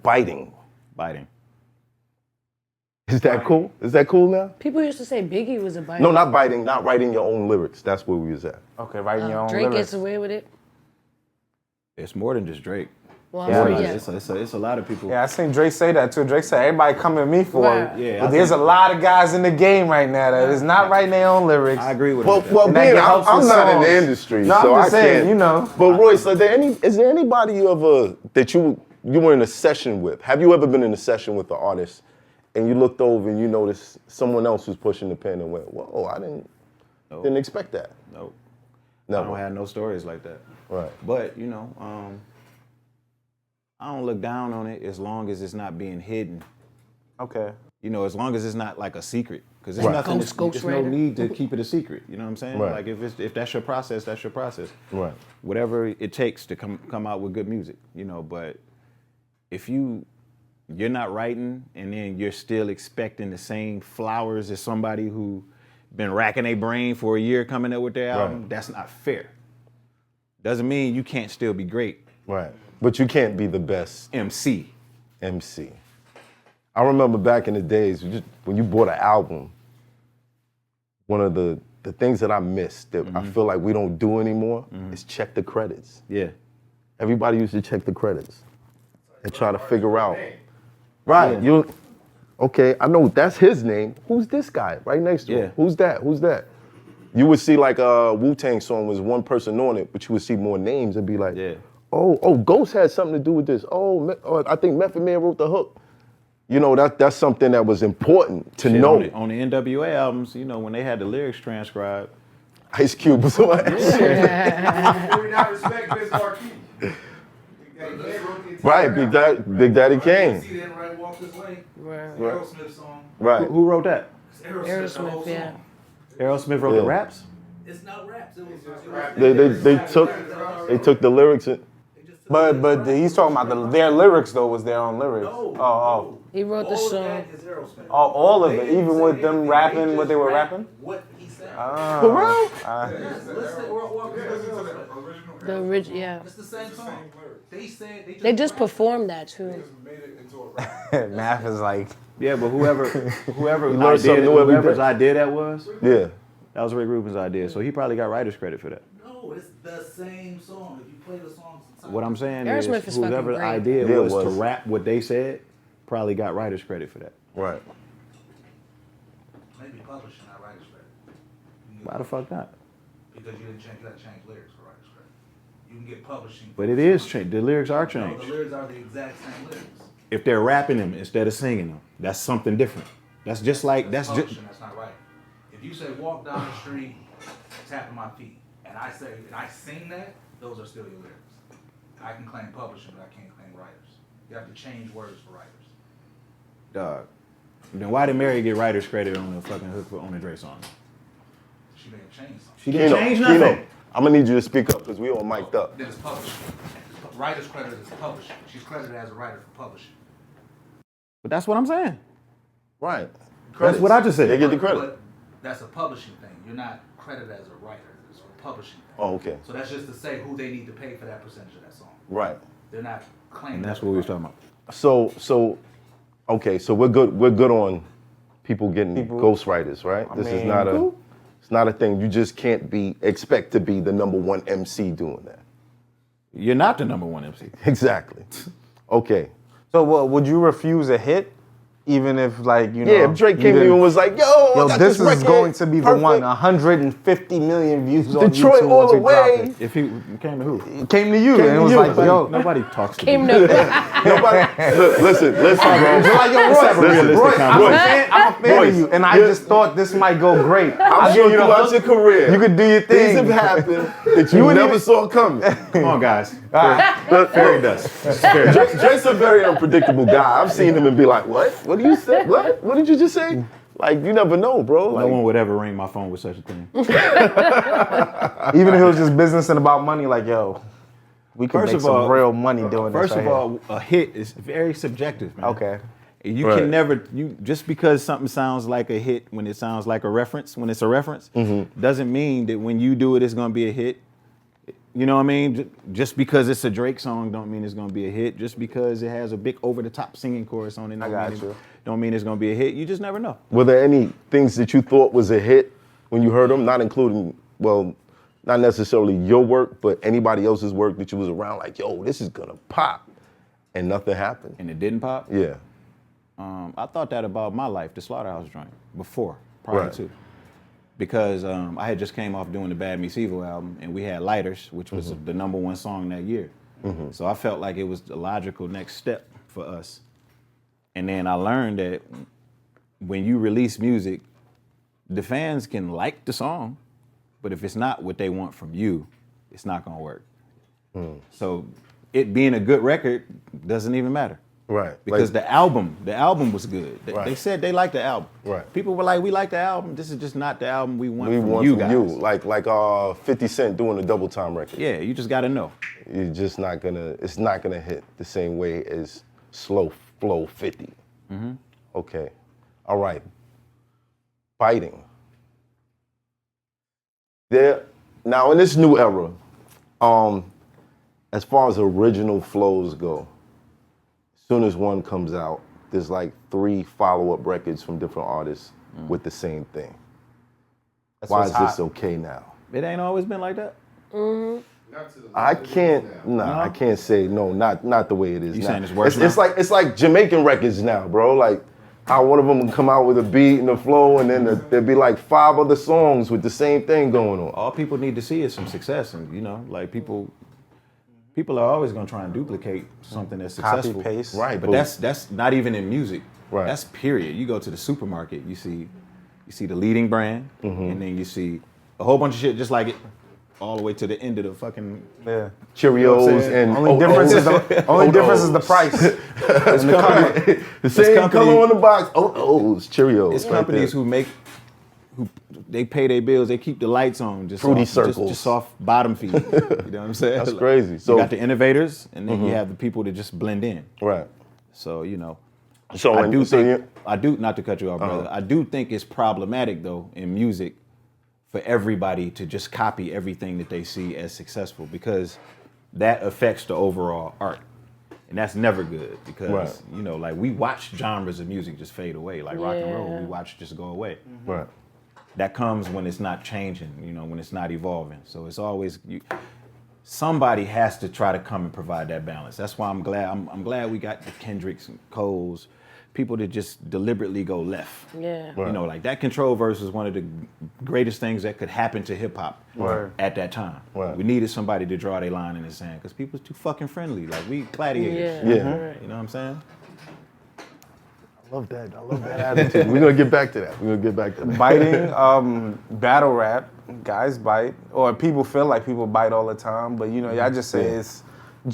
biting. Biting. Is that cool? Is that cool now? People used to say Biggie was a biter. No, not biting, not writing your own lyrics. That's where we was at. Okay, writing your own Drake lyrics. gets away with it. It's more than just Drake. Well, Yeah, yeah. It's a lot of people. Yeah, I seen Drake say that too. Drake said everybody come at me for Right. it. Yeah, But I there's a think- lot of guys in the game right now that is not writing their own lyrics. I agree with Well, that. And that being, helps I'm with not in the songs. industry, No, I'm so just I saying, can't. you know. But Royce, is there anybody that you were in a session with? Have you ever been in a session with an artist and you looked over and you noticed someone else was pushing the pen and went, "Whoa, I didn't expect that." Nope. I Never. don't have no stories like that. Right. But, I don't look down on it as long as it's not being hidden. Okay. As long as it's not like a secret. Because there's Right. nothing, Ghost there's no writer. need to keep it a secret. You know what I'm saying? Right. Like if that's your process, that's your process. Right. Whatever it takes to come out with good music, but if you're not writing and then you're still expecting the same flowers as somebody who been racking their brain for a year coming up with their album, Right. that's not fair. Doesn't mean you can't still be great. Right. But you can't be the best MC. MC. I remember back in the days when you bought an album, one of the things that I missed that I feel like we don't do anymore is check the credits. Yeah. Everybody used to check the credits and try to figure out. Right. Okay, I know that's his name. Who's this guy right next to Yeah. him? Who's that? Who's that? You would see like a Wu-Tang song was one person on it, but you would see more names and be like, Yeah. oh, Ghost had something to do with this. Oh, I think Method Man wrote the hook. That's something that was important to Shit, know. on the NWA albums, when they had the lyrics transcribed, Ice Cube was on. Right, Big Daddy Kane. See that right, Walk This Way. Right. Aerosmith song. Right. who wrote that? It's Aerosmith, the whole Aerosmith, yeah. song. Aerosmith wrote Yeah. the raps? It's not raps. It was They took the lyrics and But he's talking about their lyrics though was their own lyrics. No. Oh. He wrote the All of song. that is Aerosmith. Oh, all of They it, didn't even say with them anything. rapping what they were just rapping? rapped What he said. for real? Listen, Walk This Way, Aerosmith. The original, yeah. It's the same song. They said They just rapped performed that too. Math is like, Yeah, but whoever learn something new every whoever's day. idea that was Yeah. Rick Rubin's idea. So he probably got writer's credit for that. No, it's the same song. If you play the songs inside. What I'm saying Aerosmith is is fucking whoever's great. idea Yeah, it was to was. rap what they said probably got writer's credit for that. Right. Maybe publishing, not writer's credit. You can Why get- the fuck not? Because you gotta change lyrics for writer's credit. You can get publishing. But it is changed. The lyrics are No, changed. the lyrics are the exact same lyrics. If they're rapping them instead of singing them, that's something different. That's just like that's just Publishing, that's not right. If you say walk down the street, tapping my feet, and I sing that, those are still your lyrics. I can claim publishing, but I can't claim writers. You have to change words for writers. dog. Then why did Mary get writer's credit on the fucking hook on the Dre song? She may have changed something. She didn't change nothing. I'm gonna need you to speak up because we all mic'd up. Then it's publishing. Writer's credit is publishing. She's credited as a writer for publishing. But that's what I'm saying. Right. That's what I just said. They get the credit. But that's a publishing thing. You're not credited as a writer. It's a publishing thing. Oh, okay. So that's just to say who they need to pay for that percentage of that song. Right. They're not claiming. And that's that what we was they're talking about. So, okay. So we're good on people getting ghostwriters, right? This is mean, not it's not a thing. You just can't expect to be the number one MC doing that. You're not the number one MC. Exactly. Okay. so what, would you refuse a hit? Even if like, you know. Yeah, if Drake came to you and was like, yo, I Yo, got this is record, going to be the perfect. one. 150 million views on Detroit YouTube all once the we drop way. it. If he came to who? It came to you Came and it to was you. like, yo. Nobody talks to Came me. to Nobody, listen, bro. You're like, yo, Let's have a Royce, realistic Royce, I'm a Royce. fan, I'm a fan Royce, of you. And I you're- just thought this might go great. I'm sure throughout your career, You could do your things thing. have happened that you wouldn't never saw coming. Come on, guys. Look, Fairy dust. Fairy dust. Drake's a very unpredictable guy. I've seen him and be like, what? What did you say? What? What did you just say? Like, you never know, bro. No Like, one would ever ring my phone with such a thing. Even if it was just business and about money, like, yo, we could First make of some all- real money doing First this of right all, a hit is very subjective, man. Okay. You Right. can never just because something sounds like a hit when it sounds like a reference, when it's a reference, doesn't mean that when you do it, it's gonna be a hit. You know what I mean? Just because it's a Drake song don't mean it's gonna be a hit. Just because it has a big over-the-top singing chorus on it don't mean it's gonna be a hit. You just never know. Were there any things that you thought was a hit when you heard them? Not including, well, not necessarily your work, but anybody else's work that you was around, like, yo, this is gonna pop, and nothing happened. And it didn't pop. Yeah. I thought that about my life, the Slaughterhouse joint, prior Right. to. Because I had just came off doing the Bad Meets Evil album, and we had Lighters, which was the #1 song that year. So I felt like it was the logical next step for us. And then I learned that when you release music, the fans can like the song, but if it's not what they want from you, it's not gonna work. So it being a good record doesn't even matter. Right. Because the album was good. Right. They said they liked the album. Right. People were like, we like the album. This is just not the album we want we from want you from guys. you, like 50 Cent doing a double time record. Yeah, you just gotta know. You're just not gonna, it's not gonna hit the same way as Slow Flow 50. Okay, all right. Biting. Now in this new era, as far as original flows go, as soon as one comes out, there's like 3 follow-up records from different artists with the same thing. Why is this okay now? It ain't always been like that. I can't say no, not the way it is You now. saying it's worse It's like Jamaican records now, bro. Like how one of them would come out with a beat and a flow, and then there'd be like 5 other songs with the same thing going on. All people need to see is some success, and like people are always gonna try and duplicate something that's successful. Copy, paste. Right, But that's not even in music. Right. That's period. You go to the supermarket, you see the leading brand, and then you see a whole bunch of shit just like it, all the way to the end of the fucking. Yeah. Cheerios and Only difference is the price. It's the same company- color on the box. O's, Cheerios. It's right companies there. who they pay their bills, they keep the lights on, just Fruity off, Circles. just off bottom feed. You know what I'm saying? That's crazy. So you got the innovators, and then you have the people that just blend in. right. So So I do think you- I do not to cut you off, brother. I do think it's problematic though in music for everybody to just copy everything that they see as successful, because that affects the overall art. And that's never good, because Right. like we watch genres of music just fade away, like rock and roll, we watch it just go away. right. That comes when it's not changing, when it's not evolving. So it's always somebody has to try to come and provide that balance. That's why I'm glad we got the Kendricks and Coles, people that just deliberately go left. Yeah. Right. Like that Control verse was one of the greatest things that could happen to hip hop at that time. Right. We needed somebody to draw their line in the sand, because people was too fucking friendly. Like we gladiators. Yeah. Yeah. Right. You know what I'm saying? I love that attitude. We're gonna get back to that. Biting, battle rap, guys bite, or people feel like people bite all the time, but I just say it's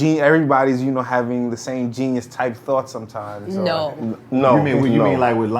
everybody's having the same genius type thoughts sometimes. No. No. You mean no. like with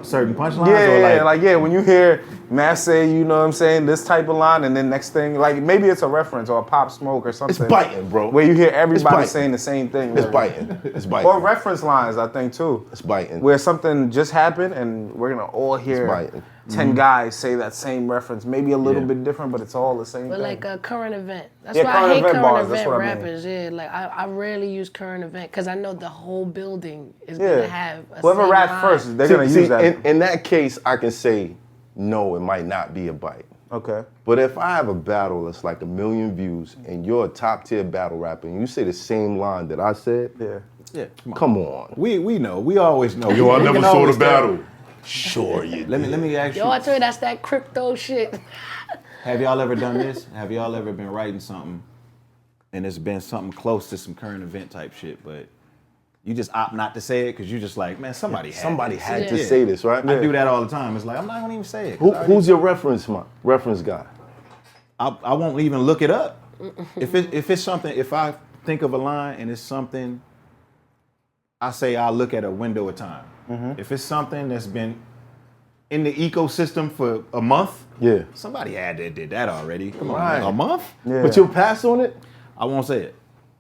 certain punchlines? Yeah, or when you hear Mass say, what I'm saying, this type of line, and then next thing, like maybe it's a reference or a Pop Smoke or something. It's biting, bro. Where you hear everybody biting. saying the same thing. It's biting. It's biting. Or reference lines, I think, too. It's biting. Where something just happened and we're going to all hear biting. 10 guys say that same reference. Maybe a little bit different, but it's all the same But thing. like a current event. That's Yeah, why current I hate event current bars, that's event what I mean. rappers. Yeah, like I rarely use current event because I know the whole building is Yeah. gonna have a Whoever same raps line. first, they're going to use that. In that case, I can say, no, it might not be a bite. Okay. But if I have a battle that's like 1 million views and you're a top tier battle rapper and you say the same line that I said, Yeah. Yeah, come on. We know. We always know. Yo, I We never can saw the always tell. battle. Sure you did. Let me ask you. Yo, I tell you, that's that crypto shit. Have y'all ever done this? Have y'all ever been writing something and it's been something close to some current event type shit, but you just opt not to say it because you just like, man, somebody had to Yeah. say this, right? I do that all the time. It's like, I'm not gonna even say it. Who's your reference guy? I won't even look it up. If it's something, if I think of a line and it's something, I say I'll look at a window of time. If it's something that's been in the ecosystem for a month, Yeah. somebody had that did that already. Come on, Right. man. A month? Yeah. But you'll pass on it? I won't say it.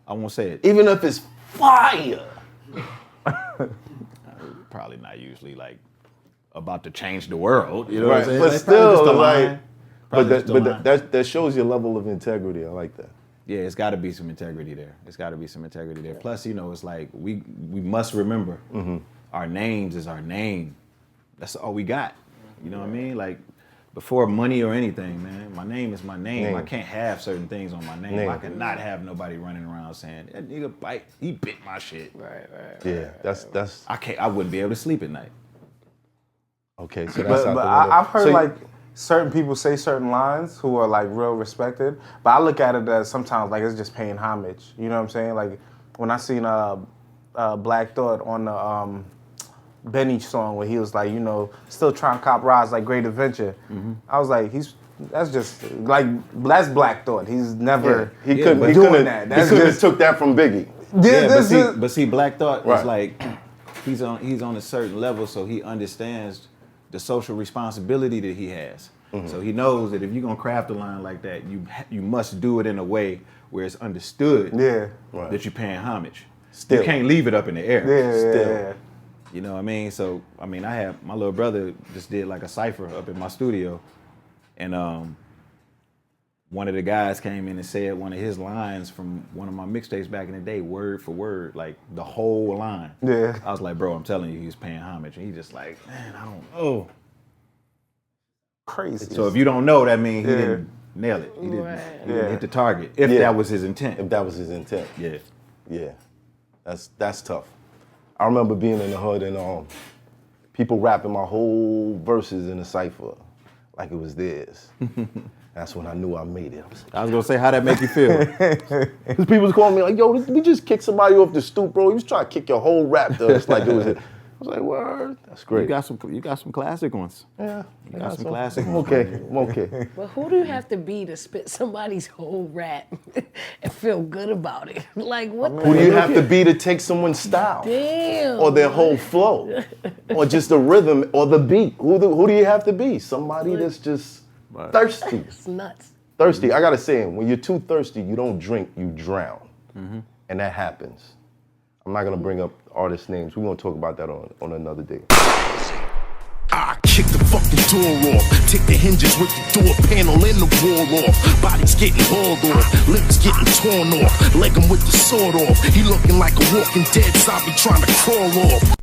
I won't say it. Even if it's fire. Probably not usually like about to change the world. You know what I'm Right. saying? But Like, probably just still, a line. like, Probably just a line. that shows your level of integrity. I like that. Yeah, it's got to be some integrity there. Plus, you know, it's like we must remember our names is our name. That's all we got. You know what I mean? Like before money or anything, man. My name is my name. I can't have certain things on my name. I cannot have nobody running around saying that nigga he bit my shit. Right. Yeah, that's I wouldn't be able to sleep at night. okay. So that's But I've heard like certain people say certain lines who are like real respected, but I look at it as sometimes like it's just paying homage. You know what I'm saying? Like when I seen Black Thought on the Benny song where he was like, you know, still trying to cop rides like Great Adventure. I was like, that's Black Thought. He's never he couldn't doing he couldn't that. he couldn't have took that from Biggie. But see, Black Thought Right. is like he's on a certain level, so he understands the social responsibility that he has. So he knows that if you're gonna craft a line like that, you must do it in a way where it's understood Right. that you're paying homage. Still. You can't leave it up in the air. Yeah. You know what I mean? So I mean, I have my little brother just did like a cipher up in my studio, and one of the guys came in and said one of his lines from one of my mixtapes back in the day, word for word, like the whole line. Yeah. I was like, bro, I'm telling you, he's paying homage, and he just like, man, I don't know. Crazy. So if you don't know, that means he didn't nail it. He didn't, Right. he didn't hit the target. If that was his intent. If that was his intent. Yeah. Yeah, that's tough. I remember being in the hood and people rapping my whole verses in a cipher like it was theirs. That's when I knew I made it. I was gonna say, how that make you feel? Because people was calling me like, yo, we just kicked somebody off the stoop, bro. You was trying to kick your whole rap to us like it was it. I was like, word, that's great. You got some classic ones. Yeah, You got some classic I'm ones. okay, I'm okay. But who do you have to be to spit somebody's whole rap and feel good about it? Like what? Who do you have to be to take someone's style? Damn. Or their whole flow? Or just the rhythm or the beat? Who do you have to be? Somebody that's just thirsty. It's nuts. Thirsty. I gotta say, when you're too thirsty, you don't drink, you drown. And that happens. I'm not gonna bring up artist names. We're gonna talk about that on another day. I kick the fucking door off, take the hinges with the door panel and the wall off. Body's getting hauled off, lips getting torn off, leg him with the sword off. He looking like a walking dead zombie trying to crawl off.